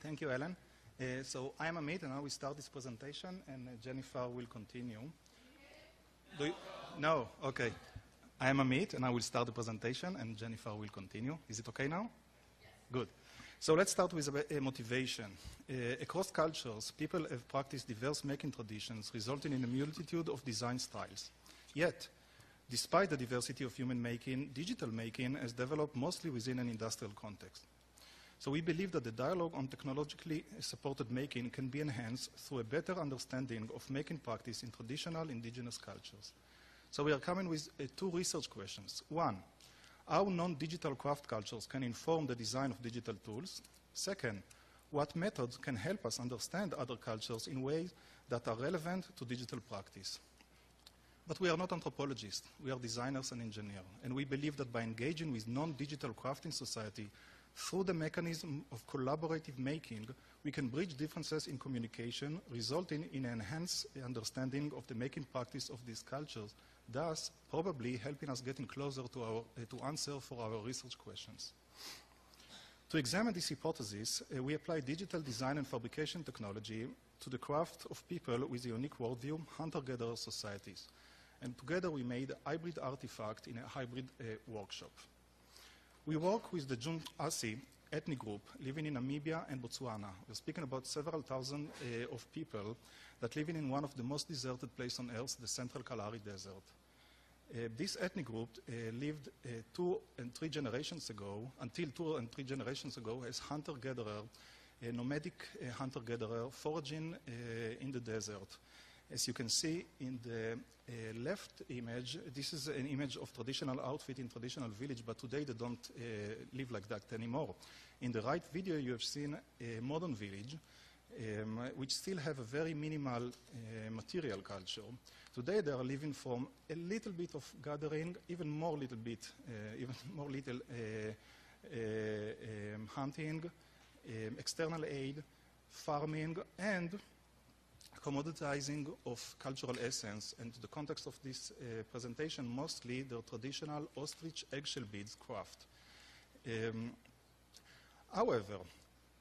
Thank you, Ellen. So I'm Amit, and I will start this presentation, and Jennifer will continue. No? Okay. I am Amit, and I will start the presentation, and Jennifer will continue. Is it okay now? Yes. Good. So let's start with a motivation. Across cultures, people have practiced diverse making traditions, resulting in a multitude of design styles. Yet, despite the diversity of human making, digital making has developed mostly within an industrial context. So we believe that the dialogue on technologically supported making can be enhanced through a better understanding of making practice in traditional indigenous cultures. So we are coming with two research questions. One, how non-digital craft cultures can inform the design of digital tools? Second, what methods can help us understand other cultures in ways that are relevant to digital practice? But we are not anthropologists, we are designers and engineers, and we believe that by engaging with non-digital crafting society through the mechanism of collaborative making, we can bridge differences in communication, resulting in an enhanced understanding of the making practice of these cultures, thus probably helping us getting closer to answer for our research questions. To examine this hypothesis, we apply digital design and fabrication technology to the craft of people with a unique worldview, hunter-gatherer societies. And together we made a hybrid artifact in a hybrid workshop. We work with the Jung-Asi ethnic group living in Namibia and Botswana. We're speaking about several thousand of people that living in one of the most deserted places on earth, the central Kalahari desert. This ethnic group lived 2 and 3 generations ago, until 2 and 3 generations ago, as hunter-gatherer, nomadic hunter-gatherer, foraging in the desert. As you can see in the left image, this is an image of traditional outfit in traditional village, but today they don't live like that anymore. In the right video, you have seen a modern village, which still have a very minimal material culture. Today, they are living from a little bit of gathering, even more little hunting, external aid, farming, and commoditizing of cultural essence, and to the context of this presentation, mostly the traditional ostrich eggshell beads craft. However,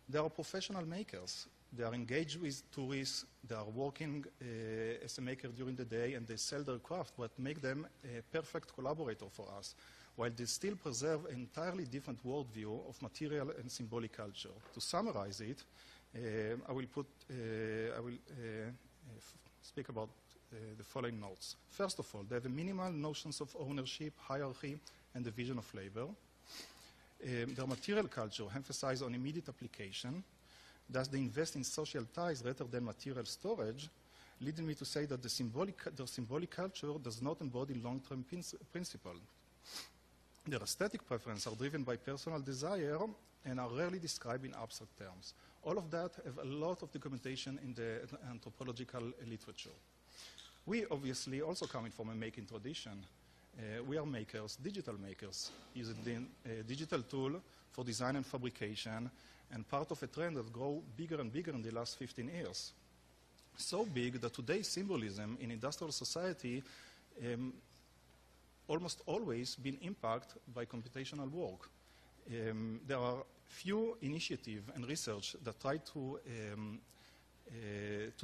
there are professional makers. They are engaged with tourists, they are working as a maker during the day, and they sell their craft, what make them a perfect collaborator for us, while they still preserve an entirely different worldview of material and symbolic culture. To summarize it, I will speak about the following notes. First of all, they have minimal notions of ownership, hierarchy, and division of labor. Their material culture emphasizes on immediate application. Thus, they invest in social ties rather than material storage, leading me to say that their symbolic culture does not embody long-term principles. Their aesthetic preferences are driven by personal desire and are rarely described in abstract terms. All of that have a lot of documentation in the anthropological literature. We obviously also coming from a making tradition. We are makers, digital makers, using the digital tool for design and fabrication, and part of a trend that grew bigger and bigger in the last 15 years. So big that today's symbolism in industrial society almost always been impacted by computational work. There are few initiatives and research that try to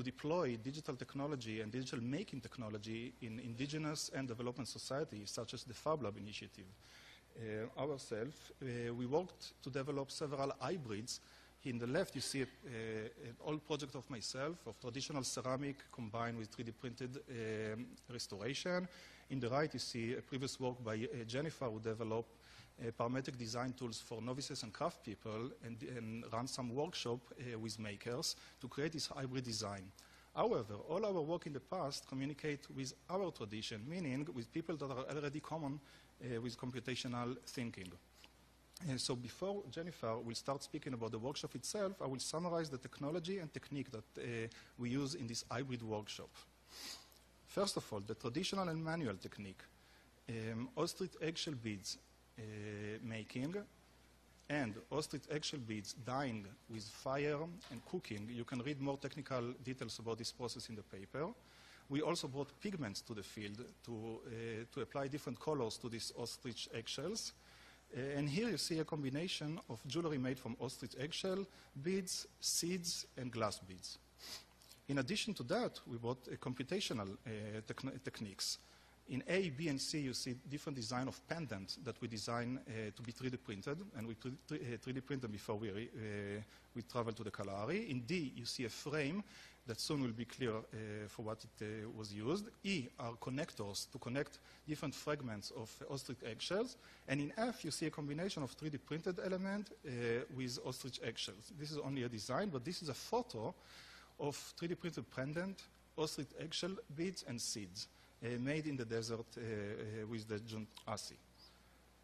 deploy digital technology and digital making technology in indigenous and development societies, such as the Fab Lab initiative. Ourselves, we worked to develop several hybrids. In the left, you see an old project of myself, of traditional ceramic combined with 3D printed restoration. In the right, you see a previous work by Jennifer, who developed parametric design tools for novices and craft people, and run some workshop with makers to create this hybrid design. However, all our work in the past communicate with our tradition, meaning with people that are already common with computational thinking. So before Jennifer will start speaking about the workshop itself, I will summarize the technology and technique that we use in this hybrid workshop. First of all, the traditional and manual technique, ostrich eggshell beads making, and ostrich eggshell beads dyeing with fire and cooking. You can read more technical details about this process in the paper. We also brought pigments to the field to apply different colors to these ostrich eggshells. And here you see a combination of jewelry made from ostrich eggshell, beads, seeds, and glass beads. In addition to that, we brought computational techniques. In A, B, and C, you see different design of pendants that we design to be 3D printed, and we 3D print them before we travel to the Kalahari. In D, you see a frame that soon will be clear for what it was used. E are connectors to connect different fragments of ostrich eggshells. And in F, you see a combination of 3D printed element with ostrich eggshells. This is only a design, but this is a photo of 3D printed pendant, ostrich eggshell beads, and seeds made in the desert with the Juntasi.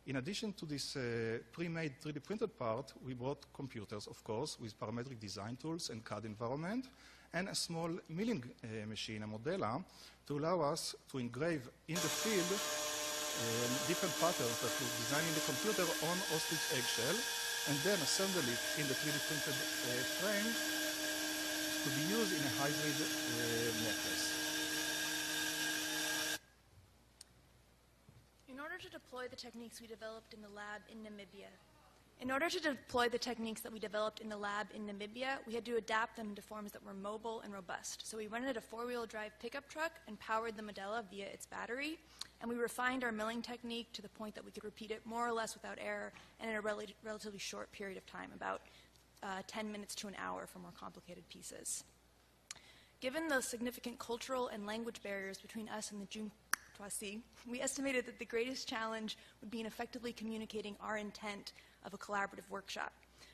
In addition to this pre-made 3D printed part, we brought computers, of course, with parametric design tools and CAD environment, and a small milling machine, a modella, to allow us to engrave in the field different patterns that we design in the computer on ostrich eggshell, and then assemble it in the 3D printed frame to be used in a hybrid necklace. In order to deploy the techniques we developed in the lab in Namibia, we had to adapt them into forms that were mobile and robust. So we rented a four-wheel drive pickup truck and powered the modella via its battery, and we refined our milling technique to the point that we could repeat it more or less without error and in a relatively short period of time, about 10 minutes to an hour for more complicated pieces. Given the significant cultural and language barriers between us and the Juntasi, we estimated that the greatest challenge would be in effectively communicating our intent of a collaborative workshop.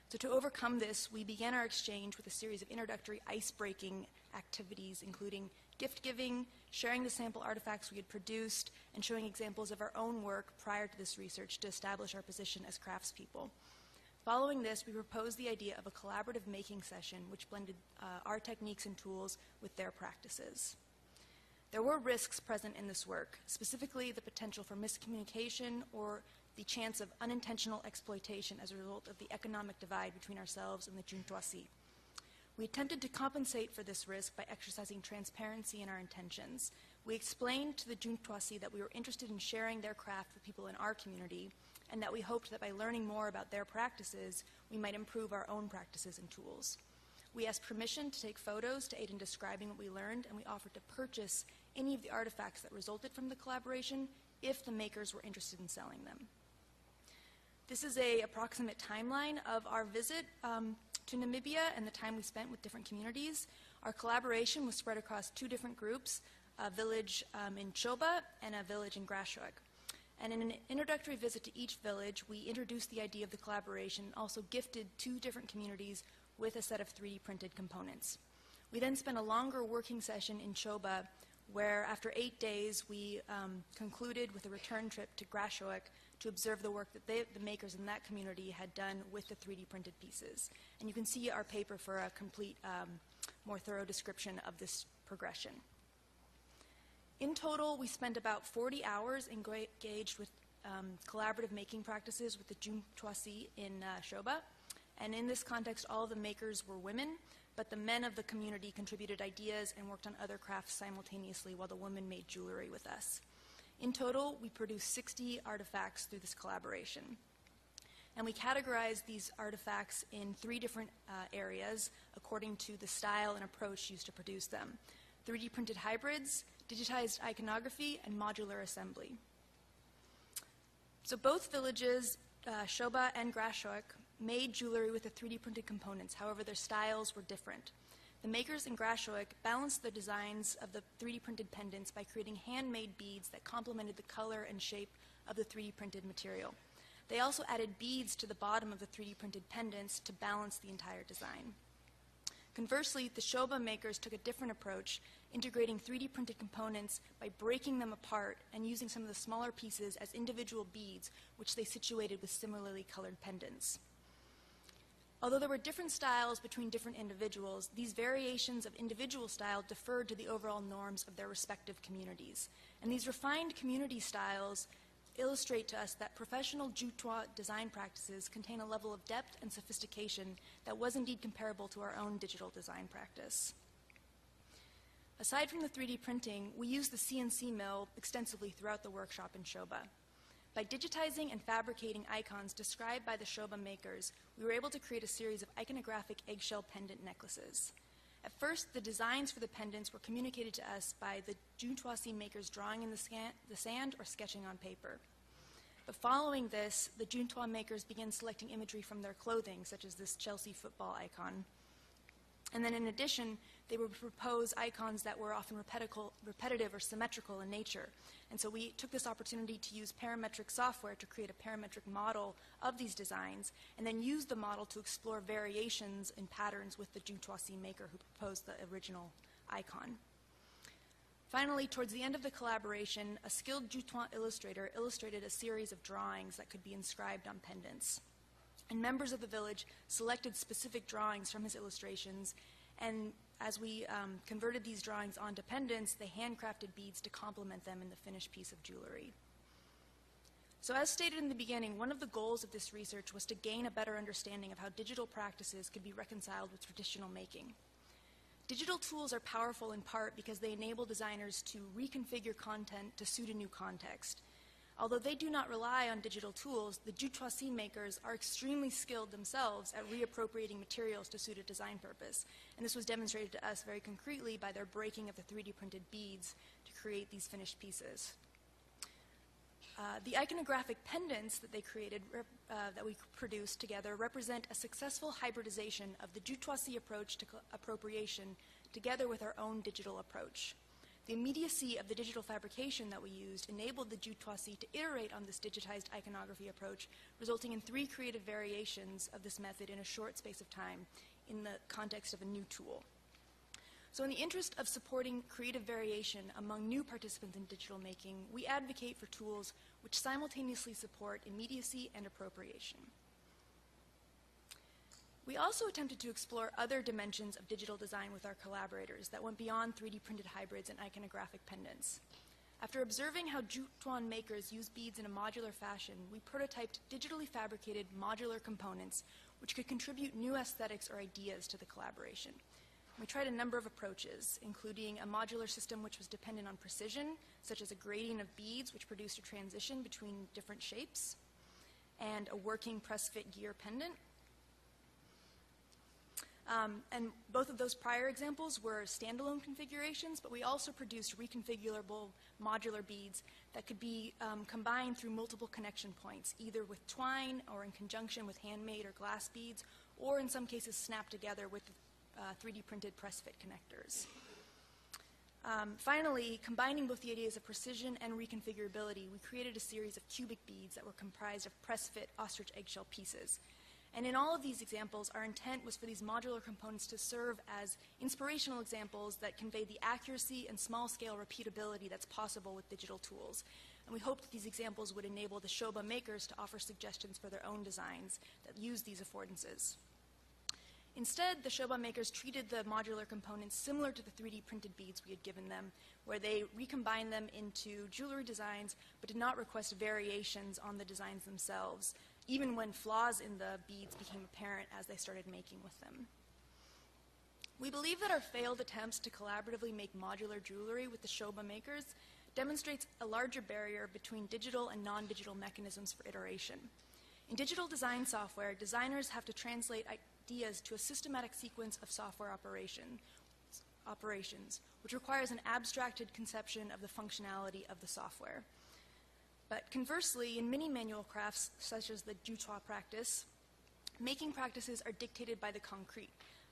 So to overcome this, we began our exchange with a series of introductory ice-breaking activities, including gift giving, sharing the sample artifacts we had produced, and showing examples of our own work prior to this research to establish our position as craftspeople. Following this, we proposed the idea of a collaborative making session which blended our techniques and tools with their practices. There were risks present in this work, specifically the potential for miscommunication or the chance of unintentional exploitation as a result of the economic divide between ourselves and the Juntasi. We attempted to compensate for this risk by exercising transparency in our intentions. We explained to the Juntasi that we were interested in sharing their craft with people in our community, and that we hoped that by learning more about their practices, we might improve our own practices and tools. We asked permission to take photos to aid in describing what we learned, and we offered to purchase any of the artifacts that resulted from the collaboration if the makers were interested in selling them. This is an approximate timeline of our visit to Namibia and the time we spent with different communities. Our collaboration was spread across two different groups, a village in Choba and a village in Grashoek. And in an introductory visit to each village, we introduced the idea of the collaboration and also gifted two different communities with a set of 3D printed components. We then spent a longer working session in Choba where after 8 days we concluded with a return trip to Grashoek to observe the work that the makers in that community had done with the 3D printed pieces. And you can see our paper for a complete, more thorough description of this progression. In total, we spent about 40 hours engaged with collaborative making practices with the Juntasi in Choba. And in this context, all of the makers were women, but the men of the community contributed ideas and worked on other crafts simultaneously while the women made jewelry with us. In total, we produced 60 artifacts through this collaboration. And we categorized these artifacts in 3 different areas according to the style and approach used to produce them: 3D printed hybrids, digitized iconography, and modular assembly. So both villages, Choba and Grashoek, made jewelry with the 3D printed components. However, their styles were different. The makers in Grashoek balanced the designs of the 3D printed pendants by creating handmade beads that complemented the color and shape of the 3D printed material. They also added beads to the bottom of the 3D printed pendants to balance the entire design. Conversely, the Choba makers took a different approach, integrating 3D printed components by breaking them apart and using some of the smaller pieces as individual beads, which they situated with similarly colored pendants. Although there were different styles between different individuals, these variations of individual style deferred to the overall norms of their respective communities. And these refined community styles illustrate to us that professional Juntwa design practices contain a level of depth and sophistication that was indeed comparable to our own digital design practice. Aside from the 3D printing, we used the CNC mill extensively throughout the workshop in Choba. By digitizing and fabricating icons described by the Shoba makers, we were able to create a series of iconographic eggshell pendant necklaces. At first, the designs for the pendants were communicated to us by the Juntoisi makers drawing in the sand or sketching on paper. But following this, the Juntois makers began selecting imagery from their clothing, such as this Chelsea football icon. And then in addition, they would propose icons that were often repetitive or symmetrical in nature. And so we took this opportunity to use parametric software to create a parametric model of these designs, and then use the model to explore variations in patterns with the Juntoisi maker who proposed the original icon. Finally, towards the end of the collaboration, a skilled Juntois illustrator illustrated a series of drawings that could be inscribed on pendants. And members of the village selected specific drawings from his illustrations, and as we converted these drawings onto pendants, they handcrafted beads to complement them in the finished piece of jewelry. So as stated in the beginning, one of the goals of this research was to gain a better understanding of how digital practices could be reconciled with traditional making. Digital tools are powerful in part because they enable designers to reconfigure content to suit a new context. Although they do not rely on digital tools, the Juntoisi makers are extremely skilled themselves at reappropriating materials to suit a design purpose. And this was demonstrated to us very concretely by their breaking of the 3D printed beads to create these finished pieces. The iconographic pendants that they created, that we produced together, represent a successful hybridization of the Juntoisi approach to appropriation together with our own digital approach. The immediacy of the digital fabrication that we used enabled the Juntoisi to iterate on this digitized iconography approach, resulting in 3 creative variations of this method in a short space of time in the context of a new tool. So in the interest of supporting creative variation among new participants in digital making, we advocate for tools which simultaneously support immediacy and appropriation. We also attempted to explore other dimensions of digital design with our collaborators that went beyond 3D printed hybrids and iconographic pendants. After observing how Juntois makers use beads in a modular fashion, we prototyped digitally fabricated modular components which could contribute new aesthetics or ideas to the collaboration. We tried a number of approaches, including a modular system which was dependent on precision, such as a grading of beads which produced a transition between different shapes, and a working press-fit gear pendant. And both of those prior examples were standalone configurations, but we also produced reconfigurable modular beads that could be combined through multiple connection points, either with twine or in conjunction with handmade or glass beads, or in some cases snapped together with 3D printed press-fit connectors. Finally, combining both the ideas of precision and reconfigurability, we created a series of cubic beads that were comprised of press-fit ostrich eggshell pieces. And in all of these examples, our intent was for these modular components to serve as inspirational examples that convey the accuracy and small-scale repeatability that's possible with digital tools. And we hoped that these examples would enable the Shoba makers to offer suggestions for their own designs that use these affordances. Instead, the Shoba makers treated the modular components similar to the 3D printed beads we had given them, where they recombined them into jewelry designs, but did not request variations on the designs themselves, even when flaws in the beads became apparent as they started making with them. We believe that our failed attempts to collaboratively make modular jewelry with the Shoba makers demonstrates a larger barrier between digital and non-digital mechanisms for iteration. In digital design software, designers have to translate ideas to a systematic sequence of software operations, which requires an abstracted conception of the functionality of the software. But conversely, in many manual crafts, such as the Juntois practice, making practices are dictated by the concrete.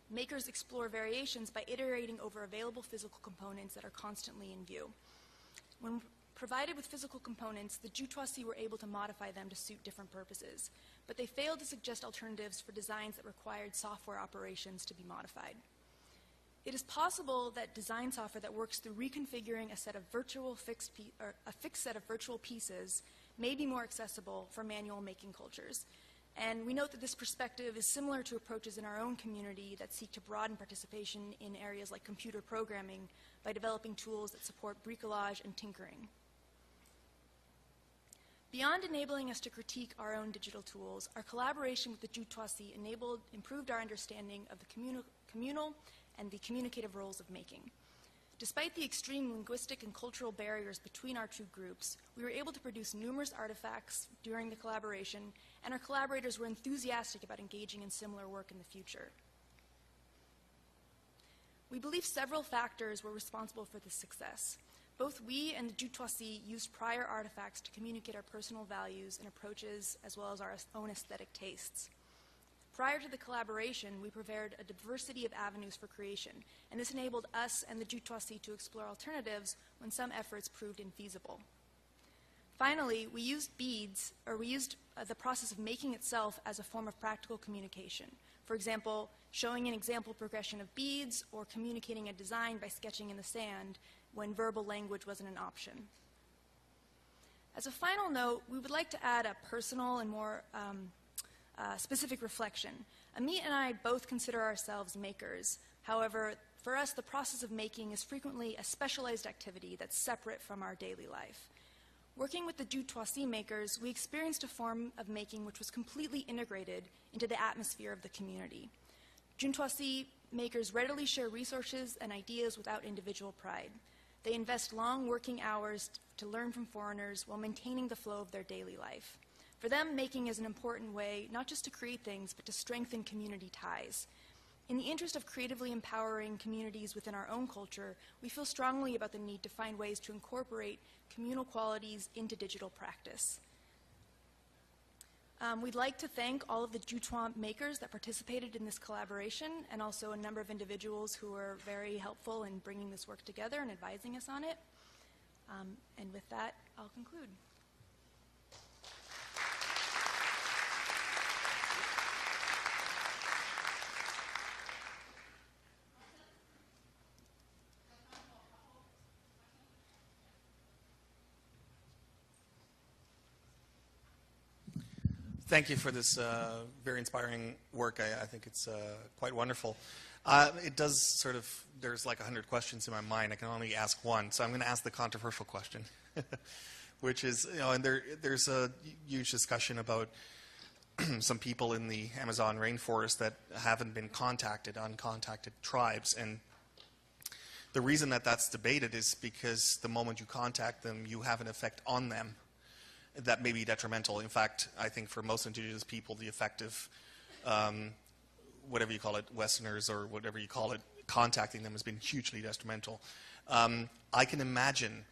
Makers explore variations by iterating over available physical components that are constantly in view. When provided with physical components, the Juntoisi were able to modify them to suit different purposes, but they failed to suggest alternatives for designs that required software operations to be modified. It is possible that design software that works through reconfiguring a fixed set of virtual pieces may be more accessible for manual making cultures. And we note that this perspective is similar to approaches in our own community that seek to broaden participation in areas like computer programming by developing tools that support bricolage and tinkering. Beyond enabling us to critique our own digital tools, our collaboration with the Juntoisi improved our understanding of the communal and the communicative roles of making. Despite the extreme linguistic and cultural barriers between our two groups, we were able to produce numerous artifacts during the collaboration, and our collaborators were enthusiastic about engaging in similar work in the future. We believe several factors were responsible for this success. Both we and the Jutoisi used prior artifacts to communicate our personal values and approaches, as well as our own aesthetic tastes. Prior to the collaboration, we prepared a diversity of avenues for creation, and this enabled us and the Jutoisi to explore alternatives when some efforts proved infeasible. Finally, we used beads, or we used the process of making itself as a form of practical communication. For example, showing an example progression of beads or communicating a design by sketching in the sand when verbal language wasn't an option. As a final note, we would like to add a personal and more specific reflection. Amit and I both consider ourselves makers. However, for us, the process of making is frequently a specialized activity that's separate from our daily life. Working with the Jutoisi makers, we experienced a form of making which was completely integrated into the atmosphere of the community. Jutoisi makers readily share resources and ideas without individual pride. They invest long working hours to learn from foreigners while maintaining the flow of their daily life. For them, making is an important way not just to create things, but to strengthen community ties. In the interest of creatively empowering communities within our own culture, we feel strongly about the need to find ways to incorporate communal qualities into digital practice. We'd like to thank all of the Jutois makers that participated in this collaboration, and also a number of individuals who were very helpful in bringing this work together and advising us on it. And with that, I'll conclude. Thank you for this very inspiring work. I think it's quite wonderful. It does sort of, there's like 100 questions in my mind. I can only ask one, so I'm going to ask the controversial question, which is, you know, and there's a huge discussion about some people in the Amazon rainforest that haven't been contacted, uncontacted tribes, and the reason that that's debated is because the moment you contact them, you have an effect on them that may be detrimental. In fact, I think for most indigenous people, the effect of, whatever you call it, Westerners or whatever you call it, contacting them has been hugely detrimental. I can imagine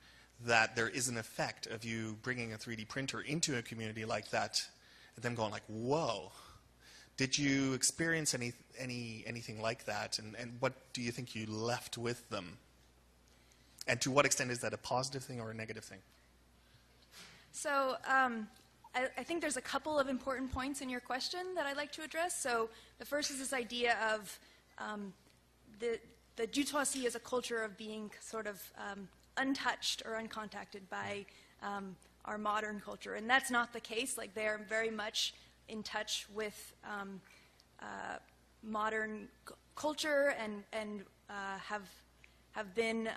that there is an effect of you bringing a 3D printer into a community like that, and them going like, whoa. Did you experience anything like that, and what do you think you left with them? And to what extent is that a positive thing or a negative thing? So I think there's a couple of important points in your question that I'd like to address. So the first is this idea of the Jutoisi as a culture of being sort of untouched or uncontacted by our modern culture. And that's not the case. Like, they're very much in touch with modern culture and have been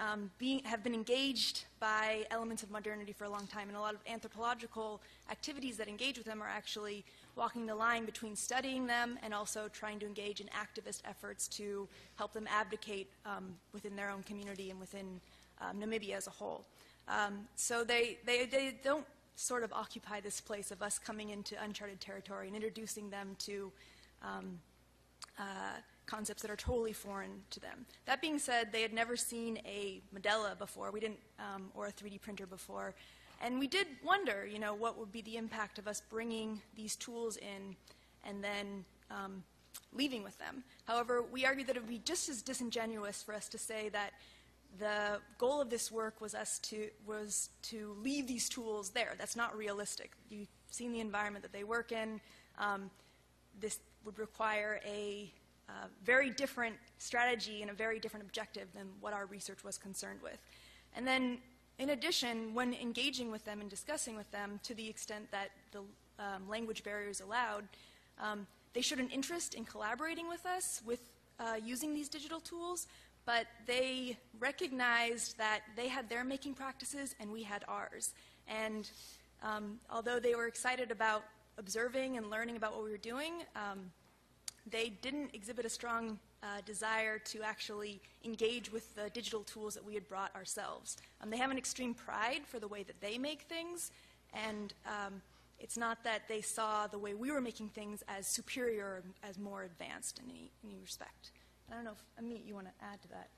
engaged by elements of modernity for a long time, and a lot of anthropological activities that engage with them are actually walking the line between studying them and also trying to engage in activist efforts to help them advocate within their own community and within Namibia as a whole. So they don't sort of occupy this place of us coming into uncharted territory and introducing them to concepts that are totally foreign to them. That being said, they had never seen a Modella before. We didn't, or a 3D printer before. And we did wonder, you know, what would be the impact of us bringing these tools in and then leaving with them. However, we argued that it would be just as disingenuous for us to say that the goal of this work was to leave these tools there. That's not realistic. You've seen the environment that they work in. This would require a very different strategy and a very different objective than what our research was concerned with. And then, in addition, when engaging with them and discussing with them, to the extent that the language barriers allowed, they showed an interest in collaborating with us with using these digital tools, but they recognized that they had their making practices and we had ours. And although they were excited about observing and learning about what we were doing, they didn't exhibit a strong desire to actually engage with the digital tools that we had brought ourselves. They have an extreme pride for the way that they make things, and it's not that they saw the way we were making things as superior or as more advanced in any respect. I don't know if, Amit, you want to add to that?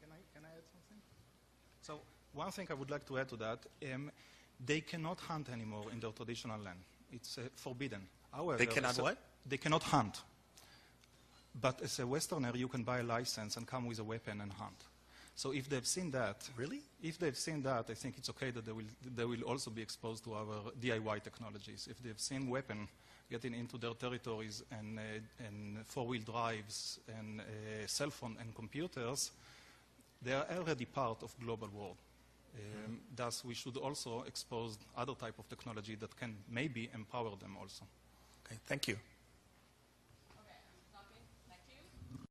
Can I add something? So one thing I would like to add to that, they cannot hunt anymore in their traditional land. It's forbidden. However, they cannot what? They cannot hunt. But as a Westerner, you can buy a license and come with a weapon and hunt. So if they've seen that, really? If they've seen that, I think it's okay that they will also be exposed to our DIY technologies. If they've seen weapon getting into their territories and four-wheel drives and cell phone and computers, they are already part of global world. Thus, we should also expose other type of technology that can maybe empower them also. Okay, thank you.